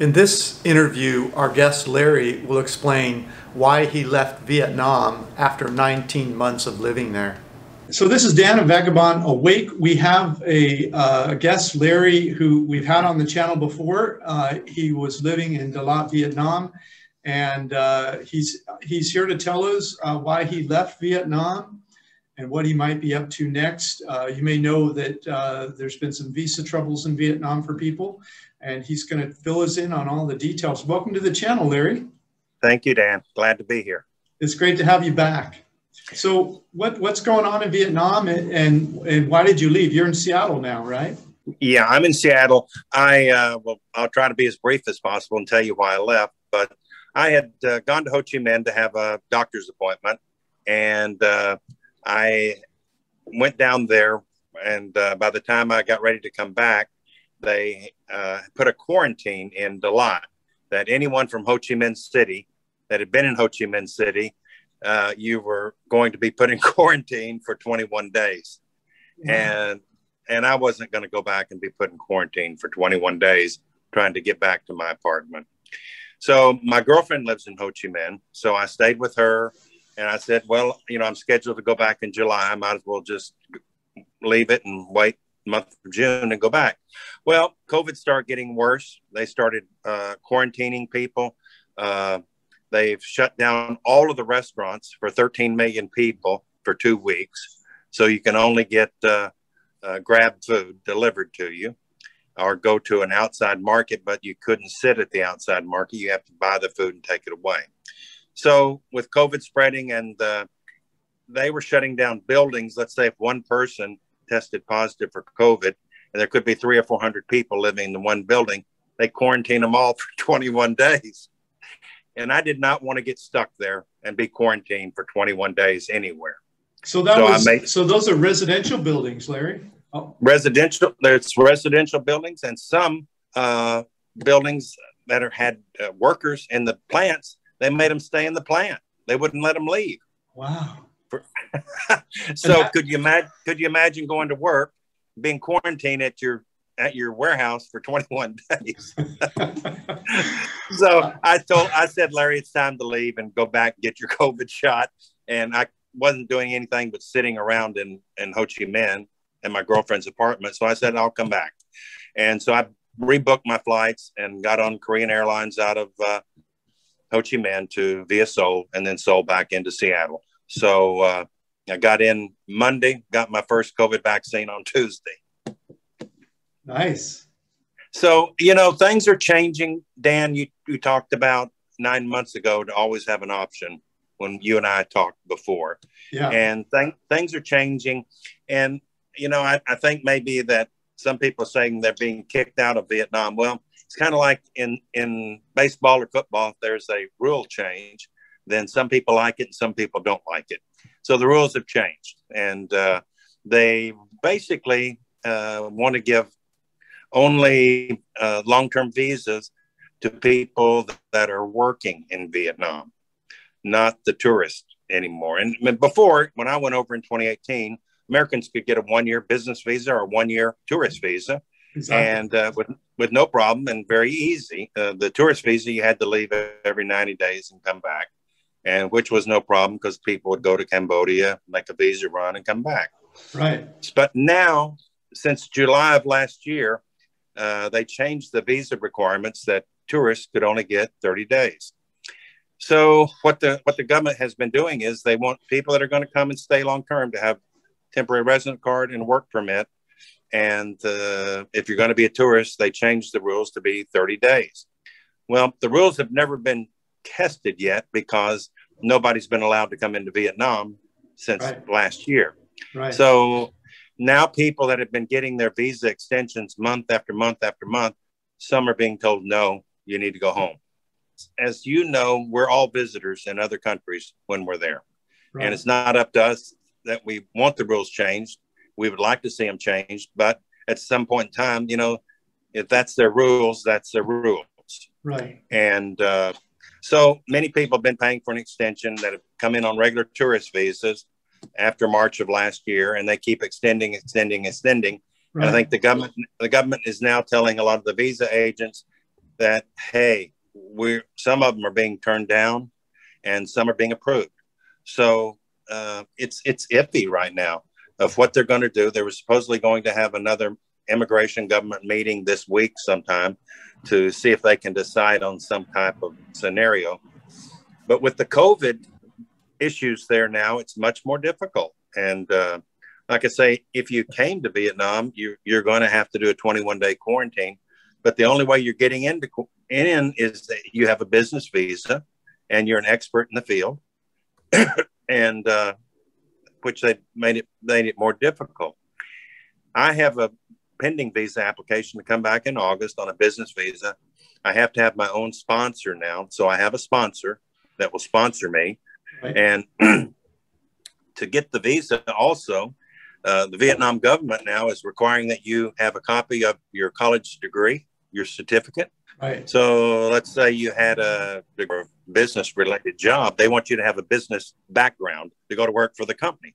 In this interview, our guest Larry will explain why he left Vietnam after 19 months of living there. So this is Dan of Vagabond Awake. We have a guest, Larry, who we've had on the channel before. He was living in Dalat, Vietnam, and he's here to tell us why he left Vietnam and what he might be up to next. You may know that there's been some visa troubles in Vietnam for people, and he's going to fill us in on all the details. Welcome to the channel, Larry. Thank you, Dan. Glad to be here. It's great to have you back. So what's going on in Vietnam, and why did you leave? You're in Seattle now, right? Yeah, I'm in Seattle. Well, I'll try to be as brief as possible and tell you why I left. But I had gone to Ho Chi Minh to have a doctor's appointment, and I went down there. And by the time I got ready to come back, they put a quarantine in Dalat that anyone from Ho Chi Minh City that had been in Ho Chi Minh City, you were going to be put in quarantine for 21 days. Wow. And I wasn't going to go back and be put in quarantine for 21 days trying to get back to my apartment. So my girlfriend lives in Ho Chi Minh. So I stayed with her, and I said, well, you know, I'm scheduled to go back in July. I might as well just leave it and wait month of June and go back. Well, COVID started getting worse. They started quarantining people. They've shut down all of the restaurants for 13 million people for 2 weeks. So you can only get Grab food delivered to you or go to an outside market, but you couldn't sit at the outside market. You have to buy the food and take it away. So with COVID spreading and they were shutting down buildings, let's say if one person tested positive for COVID, and there could be 300 or 400 people living in one building, they quarantine them all for 21 days. And I did not want to get stuck there and be quarantined for 21 days anywhere. So so those are residential buildings, Larry? Oh. There's residential buildings, and some buildings that had workers in the plants, they made them stay in the plant. They wouldn't let them leave. Wow. So could you imagine going to work, being quarantined at your warehouse for 21 days? So I said, Larry, it's time to leave and go back and get your COVID shot. And I wasn't doing anything but sitting around in Ho Chi Minh in my girlfriend's apartment. So I said, I'll come back. And so I rebooked my flights and got on Korean Airlines out of Ho Chi Minh to via Seoul, and then Seoul back into Seattle. So I got in Monday, got my first COVID vaccine on Tuesday. Nice. So, you know, things are changing. Dan, you talked about 9 months ago to always have an option when you and I talked before. Yeah. And things are changing. And, you know, I think maybe that some people are saying they're being kicked out of Vietnam. Well, it's kind of like in baseball or football, if there's a rule change, then some people like it and some people don't like it. So the rules have changed, and they basically want to give only long-term visas to people that are working in Vietnam, not the tourists anymore. And before, when I went over in 2018, Americans could get a 1-year business visa or a 1-year tourist visa. Exactly. And with no problem and very easy. The tourist visa, you had to leave every 90 days and come back, and which was no problem because people would go to Cambodia, make a visa run, and come back. Right. But now, since July of last year, they changed the visa requirements that tourists could only get 30 days. So what the government has been doing is they want people that are going to come and stay long term to have temporary resident card and work permit. And if you're going to be a tourist, they changed the rules to be 30 days. Well, the rules have never been tested yet because nobody's been allowed to come into Vietnam since last year. Right. So now people that have been getting their visa extensions month after month after month, some are being told, no, you need to go home. As you know, we're all visitors in other countries when we're there. Right. And it's not up to us that we want the rules changed. We would like to see them changed, but at some point in time, you know, if that's their rules, that's their rules. Right. And so many people have been paying for an extension that have come in on regular tourist visas after March of last year, and they keep extending. Right. And I think the government is now telling a lot of the visa agents that, hey, some of them are being turned down and some are being approved. So it's iffy right now of what they're going to do. They were supposedly going to have another immigration government meeting this week sometime to see if they can decide on some type of scenario. But with the COVID issues there now, it's much more difficult. And like I say, if you came to Vietnam, you're going to have to do a 21-day quarantine. But the only way you're getting in is that you have a business visa and you're an expert in the field, and which they made it more difficult. I have a pending visa application to come back in August on a business visa. I have to have my own sponsor now. So I have a sponsor that will sponsor me. Right. And to get the visa also, the Vietnam government now is requiring that you have a copy of your college degree, your certificate. Right. So let's say you had a business related job. They want you to have a business background to go to work for the company.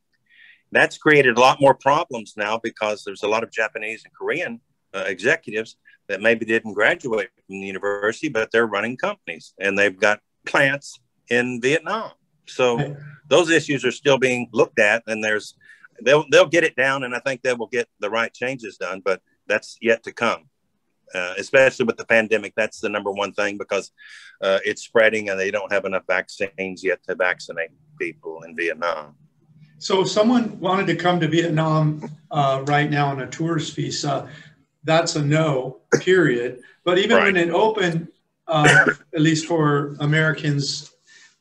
That's created a lot more problems now because there's a lot of Japanese and Korean executives that maybe didn't graduate from the university, but they're running companies and they've got plants in Vietnam. So those issues are still being looked at, and they'll get it down, and I think they will get the right changes done, but that's yet to come. Especially with the pandemic, that's the number one thing, because it's spreading and they don't have enough vaccines yet to vaccinate people in Vietnam. So if someone wanted to come to Vietnam right now on a tourist visa, that's a no, period. But even when it opened, at least for Americans,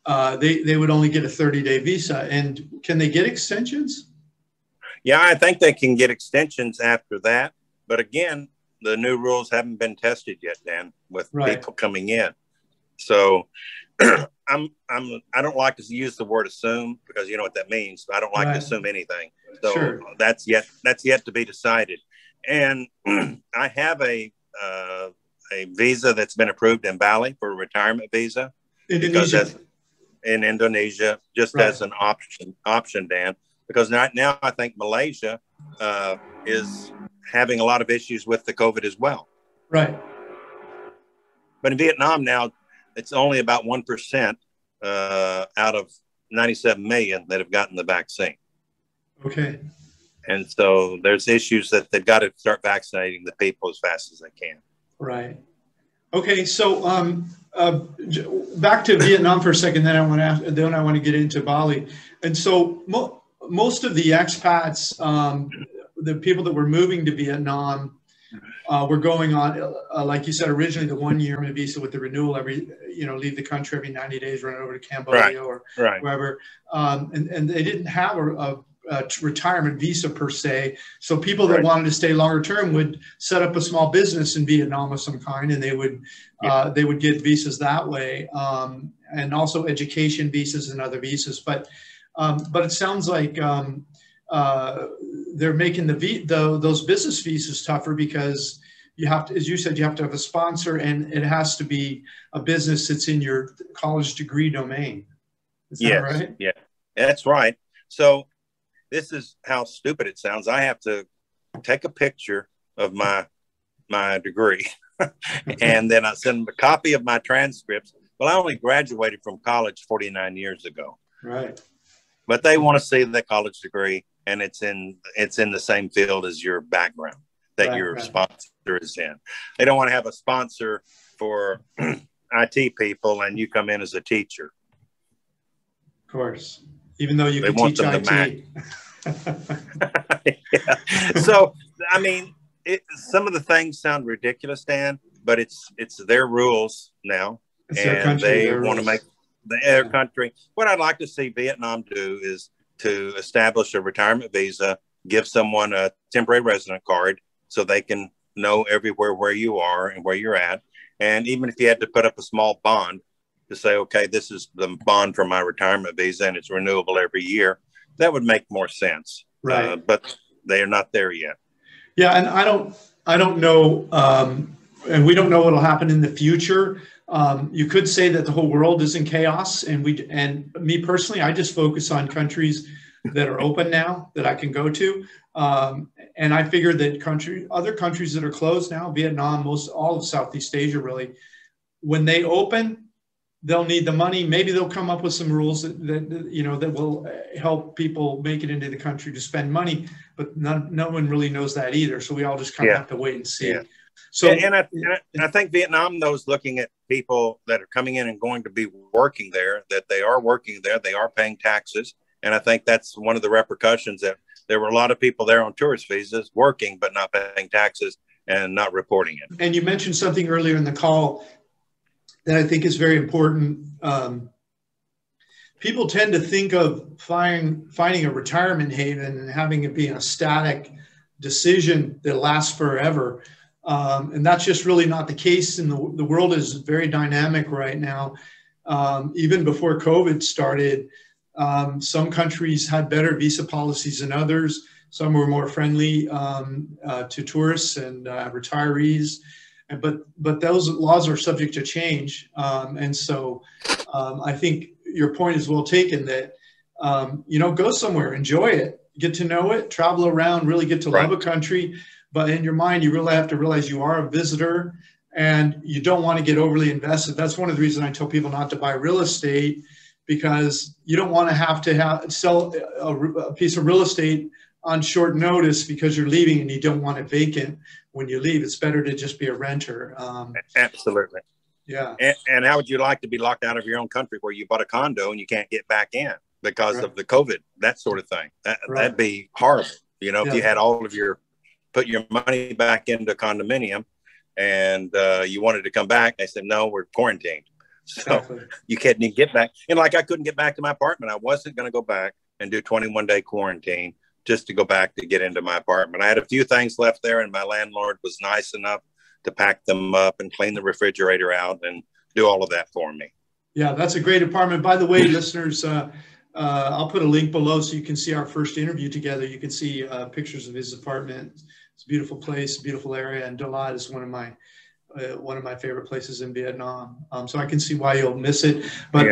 they would only get a 30-day visa. And can they get extensions? Yeah, I think they can get extensions after that. But again, the new rules haven't been tested yet, Dan, with people coming in. So I don't like to use the word assume, because you know what that means. I don't like to assume anything. So that's yet to be decided. And I have a visa that's been approved in Bali for a retirement visa. Indonesia. In Indonesia, just as an option, Dan, because right now I think Malaysia is having a lot of issues with the COVID as well. Right. But in Vietnam now, it's only about 1% out of 97 million that have gotten the vaccine. Okay. And so there's issues that they've got to start vaccinating the people as fast as they can. Right. Okay. So back to Vietnam for a second, then I want to get into Bali. And so most of the expats, the people that were moving to Vietnam were going on, like you said, originally the 1-year visa with the renewal leave the country every 90 days, run over to Cambodia or wherever. And they didn't have a retirement visa per se. So people that wanted to stay longer term would set up a small business in Vietnam of some kind, and they would get visas that way. And also education visas and other visas. But it sounds like they're making those business visas tougher, because you have to, as you said, you have to have a sponsor, and it has to be a business that's in your college degree domain. Is that right? Yeah, that's right. So this is how stupid it sounds. I have to take a picture of my degree and then I send them a copy of my transcripts. Well, I only graduated from college 49 years ago. Right. But they want to see the college degree, and it's in the same field as your background that your sponsor is in. They don't want to have a sponsor for IT people and you come in as a teacher. Of course, even though you can teach IT. So, I mean, some of the things sound ridiculous, Dan, but it's their rules now, and they want to make their country. What I'd like to see Vietnam do is to establish a retirement visa, give someone a temporary resident card so they can know everywhere where you are and where you're at. And even if you had to put up a small bond to say, okay, this is the bond for my retirement visa and it's renewable every year, that would make more sense. Right. But they are not there yet. Yeah. And I don't know, and we don't know what'll happen in the future. You could say that the whole world is in chaos, and me personally, I just focus on countries that are open now that I can go to. And I figure that other countries that are closed now, Vietnam, all of Southeast Asia really, when they open, they'll need the money. Maybe they'll come up with some rules that you know, that will help people make it into the country to spend money, but no one really knows that either. So we all just kind of have to wait and see. So, and I think Vietnam knows, looking at people that are coming in and going to be working there, that they are working there, they are paying taxes. And I think that's one of the repercussions, that there were a lot of people there on tourist visas working, but not paying taxes and not reporting it. And you mentioned something earlier in the call that I think is very important. People tend to think of finding a retirement haven and having it be a static decision that lasts forever. And that's just really not the case. And the world is very dynamic right now. Even before COVID started, some countries had better visa policies than others. Some were more friendly to tourists and retirees. But those laws are subject to change. And so I think your point is well taken, that, you know, go somewhere, enjoy it, get to know it, travel around, really get to love a country. But in your mind, you really have to realize you are a visitor and you don't want to get overly invested. That's one of the reasons I tell people not to buy real estate, because you don't want to have to sell a piece of real estate on short notice because you're leaving and you don't want it vacant when you leave. It's better to just be a renter. Absolutely. Yeah. And how would you like to be locked out of your own country where you bought a condo and you can't get back in because of the COVID, that sort of thing? That'd be horrible. You know, if you had all of put your money back into a condominium and you wanted to come back, they said, no, we're quarantined. So you couldn't even get back. And like, I couldn't get back to my apartment. I wasn't going to go back and do 21-day quarantine just to go back to get into my apartment. I had a few things left there, and my landlord was nice enough to pack them up and clean the refrigerator out and do all of that for me. Yeah, that's a great apartment. By the way, listeners, I'll put a link below so you can see our first interview together. You can see pictures of his apartment. It's a beautiful place, beautiful area, and Dalat is one of my favorite places in Vietnam. So I can see why you'll miss it. But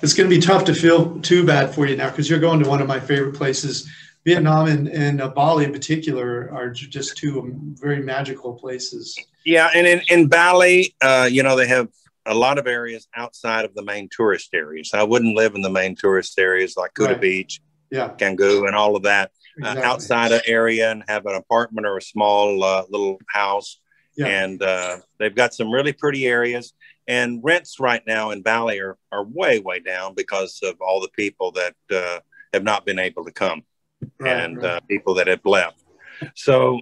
it's going to be tough to feel too bad for you now, because you're going to one of my favorite places. Vietnam and Bali in particular are just two very magical places. Yeah, and in Bali, you know, they have a lot of areas outside of the main tourist areas. I wouldn't live in the main tourist areas like Kuta Beach, Cang, and all of that. Outside an area and have an apartment or a small little house. And they've got some really pretty areas. And rents right now in Bali are way, way down because of all the people that have not been able to come. People that have left. So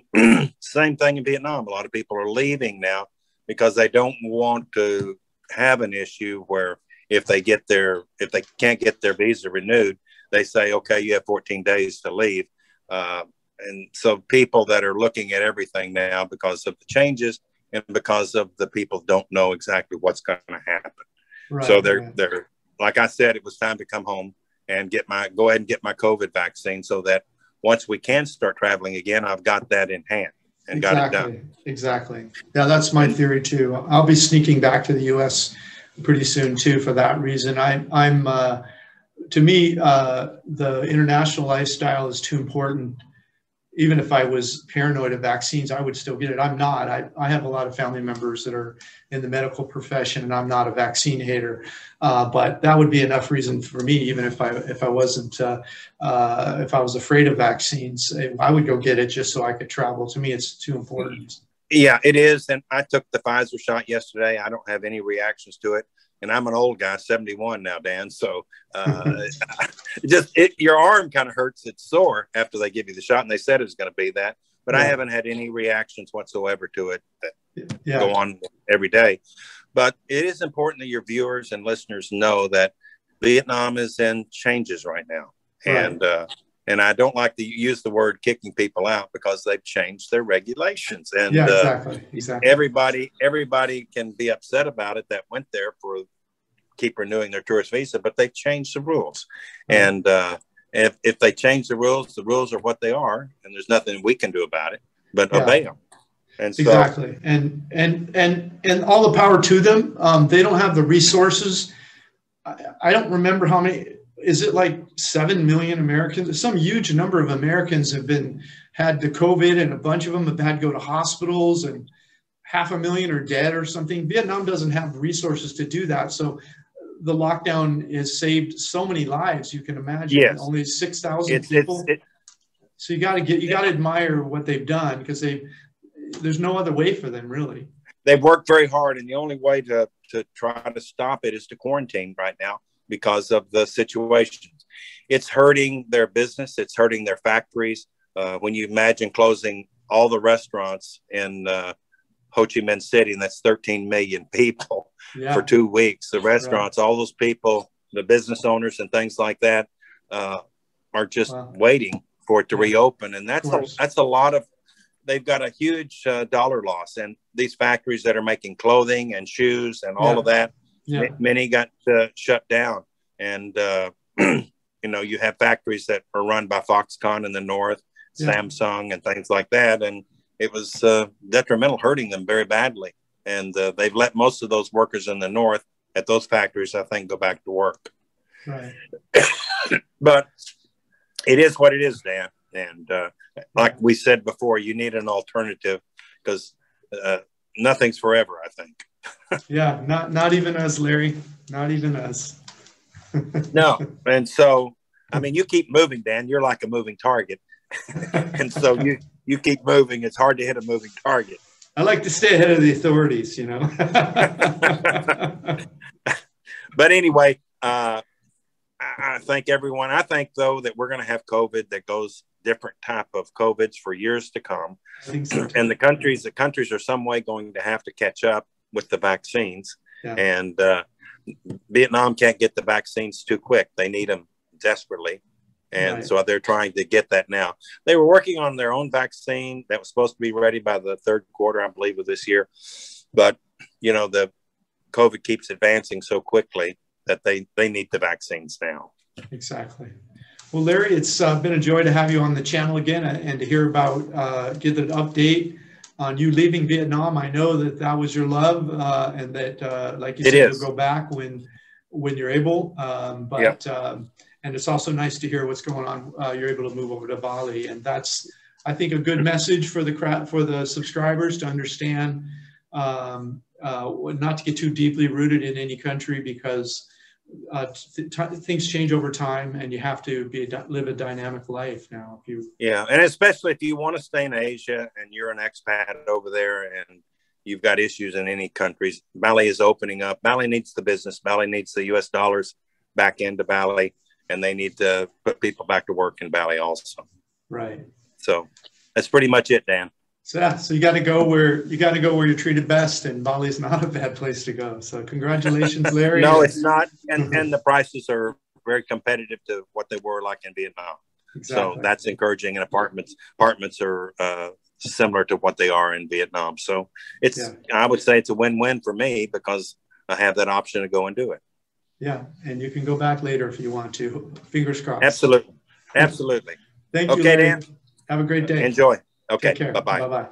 same thing in Vietnam. A lot of people are leaving now because they don't want to have an issue where if they can't get their visa renewed, they say, okay, you have 14 days to leave. And so people that are looking at everything now because of the changes and because of the people don't know exactly what's going to happen. So they're like I said, it was time to come home and go ahead and get my COVID vaccine so that once we can start traveling again, I've got that in hand and got it done. Exactly. Yeah, that's my theory too. I'll be sneaking back to the U.S. pretty soon too for that reason. To me, the international lifestyle is too important. Even if I was paranoid of vaccines, I would still get it. I'm not. I have a lot of family members that are in the medical profession, and I'm not a vaccine hater. But that would be enough reason for me, even if I wasn't, if I was afraid of vaccines, I would go get it just so I could travel. To me, it's too important. Yeah, it is. And I took the Pfizer shot yesterday. I don't have any reactions to it. And I'm an old guy, 71 now, Dan. So your arm kind of hurts. It's sore after they give you the shot. And they said it was going to be that. But I haven't had any reactions whatsoever to it that go on every day. But it is important that your viewers and listeners know that Vietnam is in changes right now. And I don't like to use the word kicking people out because they've changed their regulations. And exactly. Everybody can be upset about it that went there for keep renewing their tourist visa, but they've changed the rules. And if they change the rules are what they are, and there's nothing we can do about it but obey them. And so, exactly. And all the power to them. They don't have the resources. I don't remember how many. Is it like 7 million Americans? Some huge number of Americans have had the COVID, and a bunch of them have had to go to hospitals, and 500,000 are dead or something. Vietnam doesn't have resources to do that. So the lockdown has saved so many lives. You can imagine. Yes. Only 6,000 people. So you got to admire what they've done, because there's no other way for them, really. They've worked very hard, and the only way to try to stop it is to quarantine right now because of the situations. It's hurting their business. It's hurting their factories. When you imagine closing all the restaurants in Ho Chi Minh City, and that's 13 million people for 2 weeks, the restaurants, all those people, the business owners and things like that are just waiting for it to reopen. And that's a lot of, they've got a huge dollar loss. And these factories that are making clothing and shoes and all of that, many got shut down. And, you know, you have factories that are run by Foxconn in the north, Samsung and things like that. And it was detrimental, hurting them very badly. And they've let most of those workers in the north at those factories, I think, go back to work. Right. But it is what it is, Dan. And like we said before, you need an alternative, because nothing's forever, I think. Yeah, not even us, Larry. Not even us. No. And so, I mean, you keep moving, Dan. You're like a moving target. And so you keep moving. It's hard to hit a moving target. I like to stay ahead of the authorities, you know. But anyway, I think though that we're going to have COVID that goes different type of COVIDs for years to come. I think so. And the countries are some way going to have to catch up with the vaccines. Yeah. And Vietnam can't get the vaccines too quick. They need them desperately. And so they're trying to get that now. They were working on their own vaccine that was supposed to be ready by the third quarter, I believe, of this year. But, you know, the COVID keeps advancing so quickly that they need the vaccines now. Exactly. Well, Larry, it's been a joy to have you on the channel again, and to hear about, get an update on you leaving Vietnam. I know that was your love, and that, like you said, you'll go back when you're able. And it's also nice to hear what's going on. You're able to move over to Bali, and that's, I think, a good message for the subscribers to understand, not to get too deeply rooted in any country, because things change over time, and you have to live a dynamic life now. And especially if you want to stay in Asia and you're an expat over there and you've got issues in any countries, Bali is opening up. Bali needs the business. Bali needs the US dollars back into Bali. And they need to put people back to work in Bali also. Right. So that's pretty much it, Dan. So you got to go where you're treated best, and Bali is not a bad place to go. So congratulations, Larry. No, it's not, and the prices are very competitive to what they were like in Vietnam. Exactly. So that's encouraging. And apartments are similar to what they are in Vietnam. So I would say it's a win-win for me, because I have that option to go and do it. Yeah, and you can go back later if you want to. Fingers crossed. Absolutely. Absolutely. Thank you, okay, Larry. Dan. Have a great day. Enjoy. Okay, Take care. Bye-bye. Bye-bye.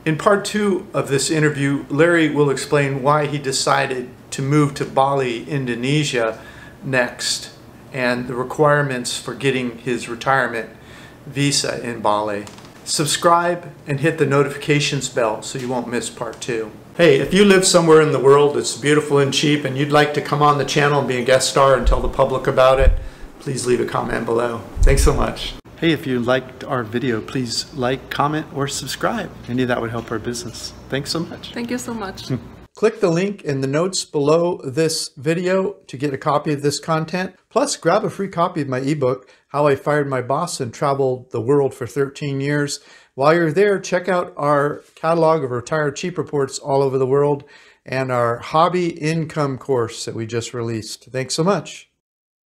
In part 2 of this interview, Larry will explain why he decided to move to Bali, Indonesia next, and the requirements for getting his retirement visa in Bali. Subscribe and hit the notifications bell so you won't miss part 2. Hey, if you live somewhere in the world that's beautiful and cheap, and you'd like to come on the channel and be a guest star and tell the public about it, please leave a comment below. Thanks so much. Hey, if you liked our video, please like, comment, or subscribe. Any of that would help our business. Thanks so much. Thank you so much. Click the link in the notes below this video to get a copy of this content. Plus, grab a free copy of my ebook, How I Fired My Boss and Traveled the World for 13 Years. While you're there, check out our catalog of retired cheap reports all over the world, and our hobby income course that we just released. Thanks so much.